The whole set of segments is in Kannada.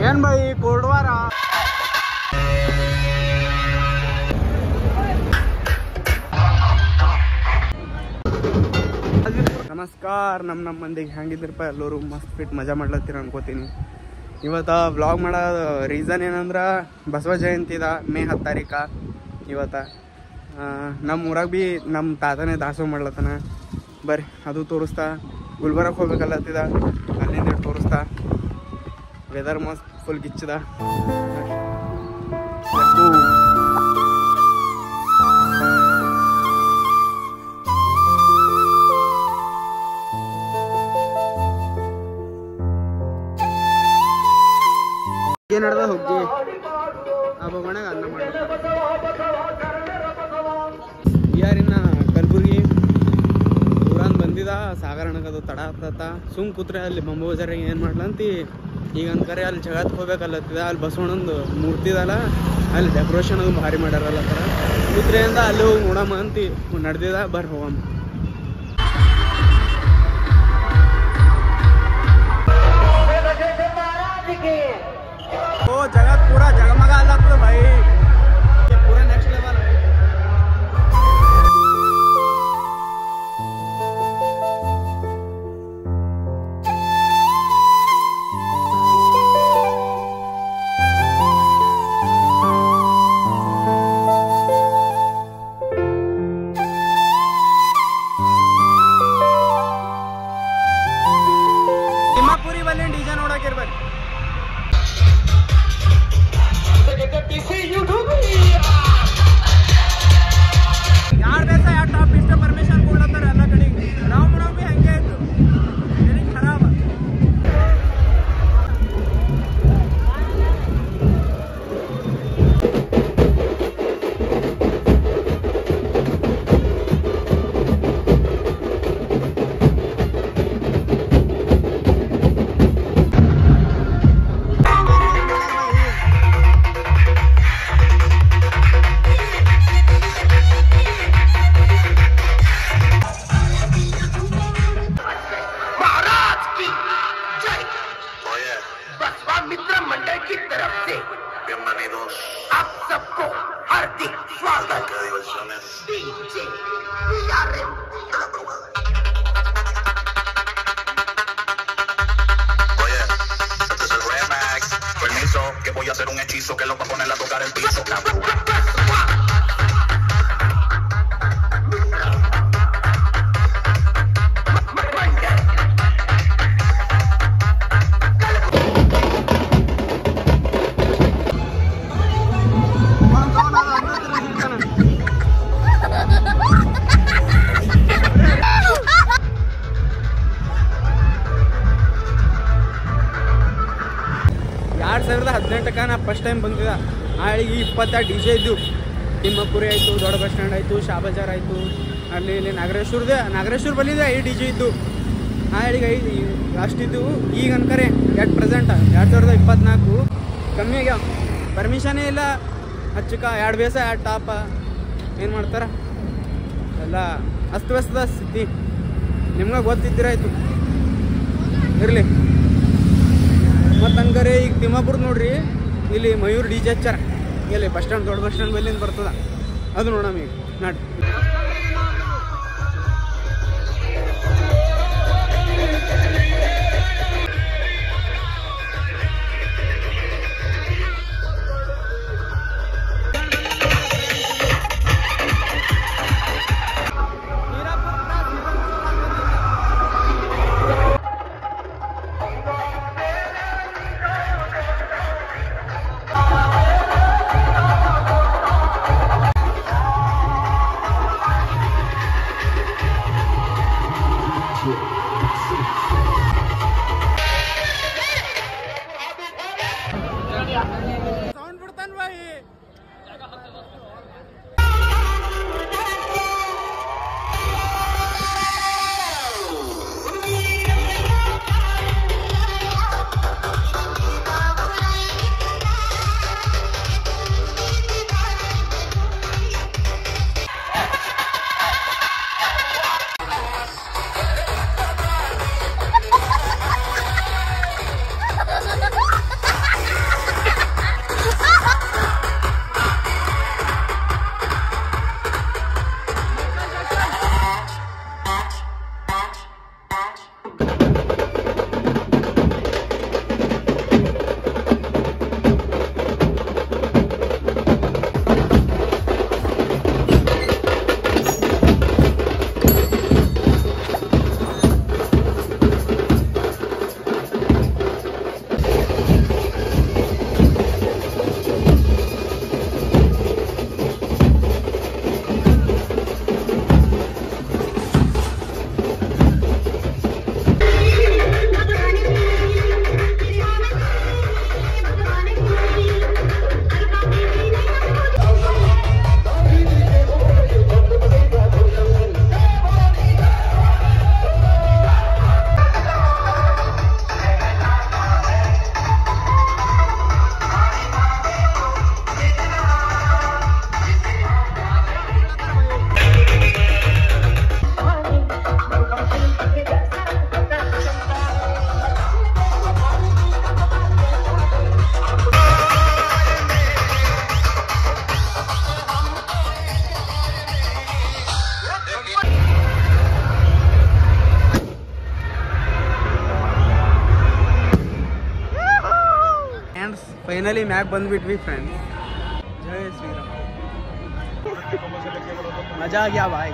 ಏನ್ ಬೈ ಕೋರ್ಡ್ವಾರ ನಮಸ್ಕಾರ ನಮ್ಮ ಮಂದಿಗೆ ಹೆಂಗಿದ್ರಪ್ಪ ಎಲ್ಲರೂ ಮಸ್ತ್ ಫಿಟ್ ಮಜಾ ಮಾಡ್ಲತ್ತೀರ ಅನ್ಕೋತೀನಿ ಇವತ್ತ ವ್ಲಾಗ್ ಮಾಡೋ ರೀಸನ್ ಏನಂದ್ರೆ ಬಸವ ಜಯಂತಿ ಇದ ಮೇ 10 ತಾರೀಕ ಇವತ್ತ ನಮ್ಮ ಊರಾಗ ಭೀ ನಮ್ಮ ತಾತನೇ ದಾಸೋಹ ಮಾಡ್ಲತ್ತಾನ ಬರ್ರಿ ಅದು ತೋರಿಸ್ತಾ ಗುಲ್ಬರ್ಗಕ್ಕೆ ಹೋಗ್ಬೇಕಲ್ಲತ್ತಿದ ಅಲ್ಲಿಂದ ತೋರಿಸ್ತಾ ವೆದರ್ ಮಸ್ತ್ ಫುಲ್ ಗಿಚ್ಚದ ನಡ್ದ ಹೋಗಿ ಹೋಗೋಣ ಅನ್ನ ಮಾಡಿ ಯಾರಿನ್ನ ಕಲಬುರ್ಗಿ ಊರನ್ ಬಂದಿದ ಸಾಗರಣಕ್ಕದು ತಡ ಆಗ್ತತ ಸುಮ್ ಕೂತ್ರೆ ಅಲ್ಲಿ ಬಂಬು ಬಜಾರಿಗೆ ಏನು ಮಾಡ್ಲಂತಿ ಈಗ ಅಂದ್ಕರೆ ಅಲ್ಲಿ ಜಗತ್ ಹೋಗ್ಬೇಕಲ್ಲತ್ತಿದ ಅಲ್ಲಿ ಬಸವಣ್ಣಂದು ಮೂರ್ತಿ ಇದಲ್ಲ ಅಲ್ಲಿ ಡೆಕೋರೇಷನ್ ಅದು ಭಾರಿ ಮಾಡ್ಯಾರಲ್ಲ ಥರ ಕೂತ್ರೆಯಿಂದ ಅಲ್ಲಿ ಹೋಗಿ ನೋಡಮ್ಮ ಅಂತಿ ನಡೆದಿದ ಬರ್ರಿ ಹೋಗಮ್ಮ जगत पूरा जगमगा अलग तो भाई ये पूरा नेक्स्ट लेवल पूरी वाले डीजे नोड़ा के बारे यार वैसा यार टॉप इस परमिशन ಕೊಡ್ಲತ್ತಾರ ಎಲ್ಲ ಕಡೆಗೆ ನಾವು ಮಾಡೋ ಬಿ ಹಂಗೆ ಇತ್ತು ಏನಿ ಖರಾಬ आप सबको हार्दिक स्वागत DJ PRM de la probada. Oye, este es el Remax. Permiso, que voy a hacer un hechizo que lo va a poner a tocar el piso. ನಾ ಫಸ್ಟ್ ಟೈಮ್ ಬಂದಿದ್ದ ಆಳಿಗೆ 20 ಡಿ ಜೆ ಇದ್ದು ತಿಮ್ಮಪುರಿ ಆಯಿತು ದೊಡ್ಡ ಬಸ್ ಸ್ಟ್ಯಾಂಡ್ ಆಯಿತು ಶಾಬಜಾರ್ ಆಯಿತು ಅಲ್ಲಿ ಇಲ್ಲಿ ನಾಗರೇಶ್ವರ ಬಲ್ಲಿದೆ 5 ಡಿ ಜೆ ಇದ್ದು ಆಳಿಗೆ 5 ಅಷ್ಟಿದ್ದು ಈಗ ಅನ್ಕರೆ ಎಟ್ ಪ್ರೆಸೆಂಟ್ 2024 ಕಮ್ಮಿ ಆಗ್ಯಾವ ಪರ್ಮಿಷನೇ ಇಲ್ಲ ಹಚ್ಚಕ 2 ಬೇಸ 2 ಟಾಪ ಏನು ಮಾಡ್ತಾರ ಎಲ್ಲ ಅಸ್ತವ್ಯಸ್ತದ ಸ್ಥಿತಿ ನಿಮ್ಗೆ ಗೊತ್ತಿದ್ದಿರಾಯ್ತು ಇರಲಿ ಮತ್ತು ಹಂಗಾರೆ ಈಗ ತಿಮ್ಮಾಪುರ ನೋಡ್ರಿ ಇಲ್ಲಿ ಮಯೂರ್ ಡಿ ಜೆ ಹಚ್ಚಾರ ಇಲ್ಲಿ ಬಸ್ ಸ್ಟ್ಯಾಂಡ್ ದೊಡ್ಡ ಬಸ್ ಸ್ಟ್ಯಾಂಡ್ ಬಲ್ಲಿಂದ ಬರ್ತದ ಅದು ನೋಡಮ್ಮ ಈಗ ನಾಡಿ ಫೈನಲಿ ಮ್ಯಾಗ್ ಬಂದ್ಬಿಟ್ವಿ ಫ್ರೆಂಡ್ಸ್. ಜೈ ಶ್ರೀರಾಮ್. ಮಜಾ ಆಗ್ಯಾ ಬಾಯ್.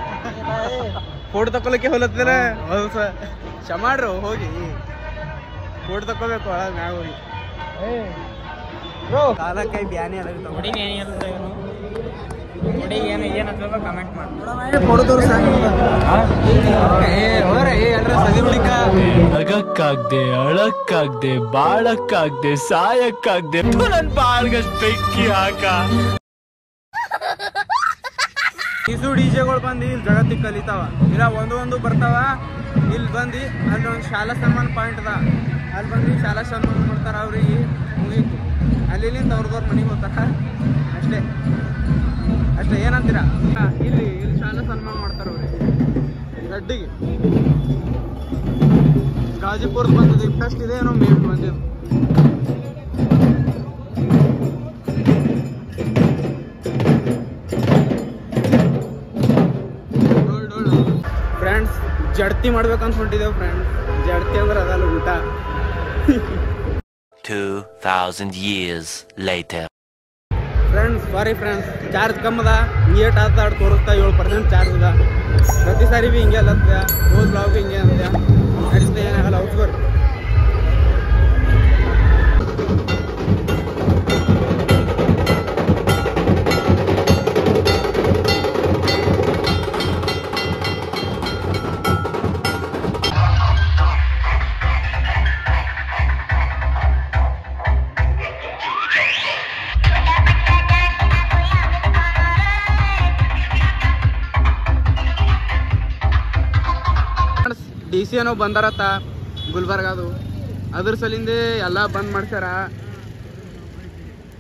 ಫೋಟೋ ತಕೊಳಕ್ಕೆ ಹೋಲತ್ತಲ್ಲ ಹೊಲ್ಸ ಶಮಾಡ್ರು ಹೋಗಿ ಫೋಟೋ ತಕೋಬೇಕು ಒಳಗೆ ಮ್ಯಾಗ ಹೋಗಿ. ಕಾಲ ಕೈ ಬ್ಯಾನಿ ಅದಾಗ್ತಾವ. ಕಮೆಂಟ್ ಮಾಡಿ ಫೋಟೋ ತೋರಿಸ ಸದಿ ಹುಡುಕ ನಗಕ್ಕಾಗ್ದೆ ಅಳಕ್ಕಾಗ್ದೆ ಬಾಳಕ್ಕಾಗ್ದೆ ಸಾಯಕ್ಕಾಗ್ದೆ ನನ್ ಬಾಳ್ಗಷ್ಟು ಬೆಂಕಿ ಹಾಕ. ಇಸು ಡಿಜೆಗಳು ಬಂದು ಇಲ್ಲಿ ಜಗತ್ತಿಗೆ ಕಲಿತಾವ ಇಲ್ಲ ಒಂದು ಬರ್ತಾವ. ಇಲ್ಲಿ ಬಂದು ಅಲ್ಲಿ ಒಂದು ಶಾಲಾ ಸನ್ಮಾನ ಪಾಯಿಂಟ್ ಅದ, ಅಲ್ಲಿ ಬಂದು ಶಾಲಾ ಸನ್ಮಾನ ಮಾಡ್ತಾರ. ಅವ್ರಿಗೆ ಮುಗೀತು, ಅಲ್ಲಿಂದ ಅವ್ರದವ್ರ ಮನೆಗೆ ಹೋಗ್ತಾರ. ಅಷ್ಟೇ ಏನಂತೀರ? ಇಲ್ಲಿ ಶಾಲಾ ಸನ್ಮಾನ ಮಾಡ್ತಾರ ಅವ್ರಿಗೆ ಗಡ್ಡಿಗೆ. ಗಾಜಿಪುರದ ಬಂದದ್ದು ಫಸ್ಟ್ ಇದೆ ಏನೋ ಮೇಲ್ ಬಂದಿದ್ದು. ಫ್ರೆಂಡ್ಸ್ ಜಡ್ತಿ ಮಾಡ್ಬೇಕಂತ ಹೊಂಟಿದ್ದೇವೆ ಫ್ರೆಂಡ್ಸ್. ಜಡ್ತಿ ಅಂದ್ರೆ ಅದಲ್ಲ ಊಟ. 2000 years later. Friends sorry friends, charge ಕಮ್ಮದ. ಏಟ್ ಆತಾಡ್ ತೋರಿಸ್ತಾ 7% ಚಾರ್ಜ್ ಅದ. ಪ್ರತಿ ಸಾರಿ ಭೀ ಹಿಂಗೆ ಅಲ್ಲತ್ತ, ಹೋದ್ ಬ್ಲಾಗ್ ಹಿಂಗೆ ಅಂತೆ ನಡೆಸ್ತಾ ಏನಾಗಲ್ಲ. ಔಟ್ಗೋರ್ DC ಏನೋ ಬಂದಾರತ್ತ ಗುಲ್ಬರ್ಗದು, ಅದ್ರ ಸಲಿಂದೆ ಎಲ್ಲ ಬಂದ್ ಮಾಡ್ಸ್ಯಾರ.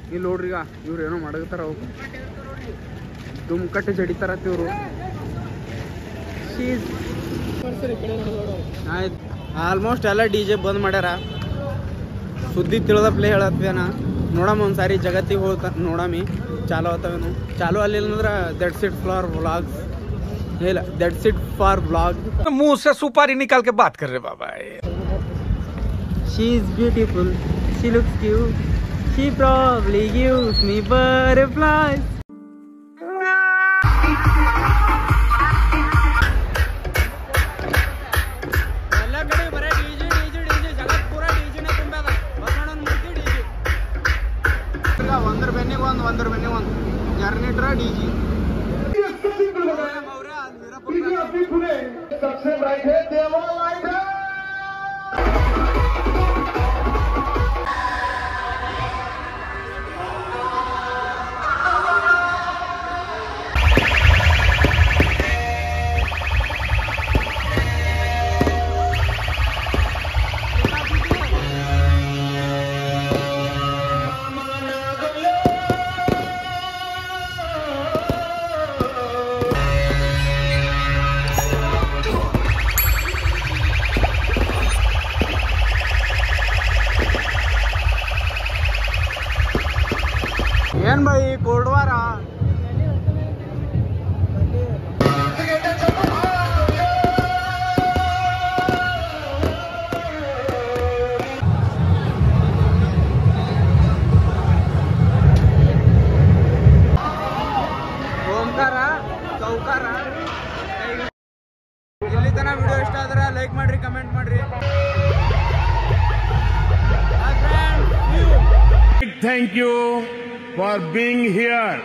ಇಲ್ಲಿ ನೋಡ್ರಿ ಈಗ ಇವ್ರು ಏನೋ ಮಾಡತಾರ, ಅವು ದುಮ್ಕಟ್ಟೆ ಜಡಿತಾರತ್ತ ಇವ್ರು. ಆಯ್ತು, ಆಲ್ಮೋಸ್ಟ್ ಎಲ್ಲ DJ ಬಂದ್ ಮಾಡ್ಯಾರ. ಸುದ್ದಿ ತಿಳಿದ ಪ್ಲೇ ಹೇಳತ್ವೇನ ನೋಡಮ್ಮ ಒಂದ್ಸಾರಿ ಜಗತ್ತಿಗೆ ಹೋಗ್ತಾ ನೋಡಮಿ ಚಾಲು ಆತವೇನು. ಚಾಲು ಅಲ್ಲಿಲ್ಲ ಅಂದ್ರೆ ದಟ್ಸ್ ಇಟ್ ಫಾರ್ ವ್ಲಾಗ್ಸ್. ಇಲ್ಲ ದಟ್ಸ್ ಇಟ್ ಫಾರ್ ವ್ಲಾಗ್. मुंह से सुपारी निकाल के बात कर रहे बाबा. She is beautiful, she looks cute, she probably gives me butterflies. ಎಲ್ಲ ಕಡೆ ಬರೇ DJ ಜಗತ್ ಪೂರ DJ ನೇ ತುಂಬದ. ಬಸಣ್ಣನ ಮೂರ್ತಿ DJ. ಒಂದರ ಬೆನ್ನಿಗೆ ಒಂದು ಜನರೇಟರ್ DJ. सबसे राइट है देवा लाइट है. ಏನ್ ಬೈ ಕೋಲ್ಡ್ವಾರ ಓಂಕಾರ ಚೌಕಾರ. ಇಲ್ಲಿ ತನ ವಿಡಿಯೋ ಇಷ್ಟ ಆದ್ರೆ ಲೈಕ್ ಮಾಡ್ರಿ, ಕಮೆಂಟ್ ಮಾಡ್ರಿ. Thank you for being here.